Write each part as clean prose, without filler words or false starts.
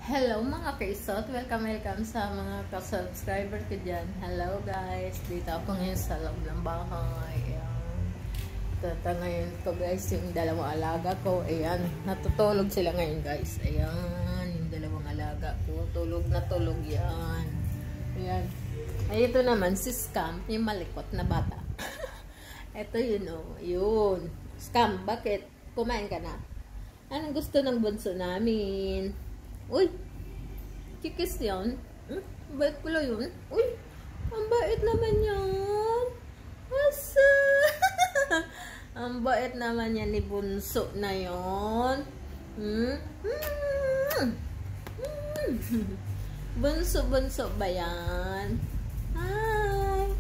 Hello mga kaisot, welcome sa mga ka-subscriber ko dyan. Hello guys, dito ako ngayon sa loob ng bahay. Ayan. Ito ngayon ko guys, yung dalawang alaga ko. Ayan, natutulog sila ngayon guys. Ayan, yung dalawang alaga ko. Tulog na tulog yan. Ayan. Ay, ito naman si Scam, yung malikot na bata. Ito yun o, yun. Scam, bakit? Kumain ka na? Anong gusto ng bunso namin? Uy! Kikis yan? Bait pala yun? Uy! Ang bait naman yan! Asa! Ang bait naman yan ni bunso na yun. Bunso ba yan? Hi!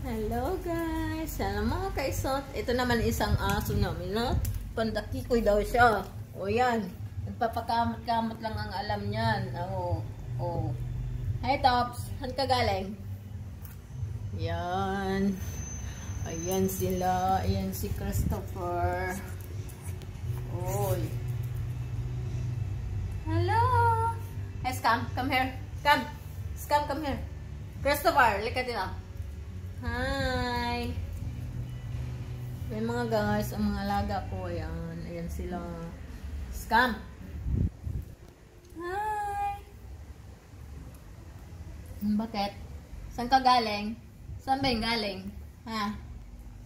Hello guys! Sana mga kaisot. Ito naman isang aso namin na pandakikoy daw siya. O yan. Nagpapakamot-kamot lang ang alam niyan. Oh. Hi Tops, saan ka galing? Yan. Ayan sila. Ayan si Christopher. Oy. Hello. Hey Scam, come here. Come. Scam, come here. Christopher, lika dito. Hi. May mga guys, ang mga alaga ko. Ayan. Ayan sila. Scam. Hi! Bakit? Saan ka galing? Saan ba yung galing? Ha?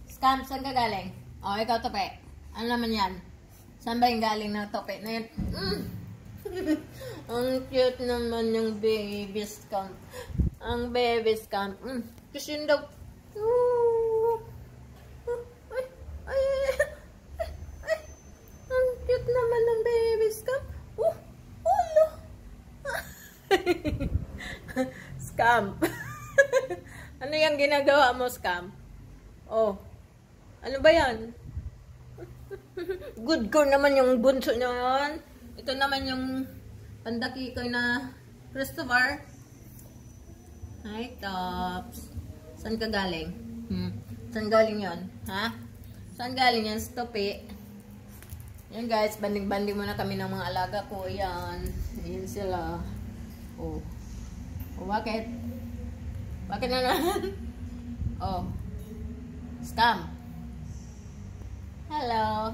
Scam, saan ka galing? O, ikaw tope. Ano naman yan? Saan ba yung galing na tope na yan? Ang cute naman yung baby Scam. Ang baby Scam. Kasi daw. Ang cute naman ng baby Scam. Scam. Ano yung ginagawa mo, Scam? Oh. Ano ba yan? Good girl naman yung bunso niya yan. Ito naman yung pandakikoy na Christopher. Hi, Tops. Saan ka galing? Saan galing yon? Ha? Saan galing yan? Stopi. Yan guys, banding-banding muna kami ng mga alaga ko. Yan. Yan sila. Oh. Oh, bakit? Bakit na naman? Oh. Scam. Hello.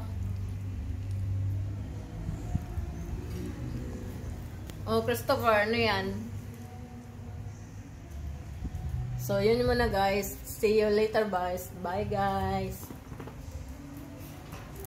Oh, Christopher, ano yan? So, yun muna guys. See you later, guys. Bye, guys.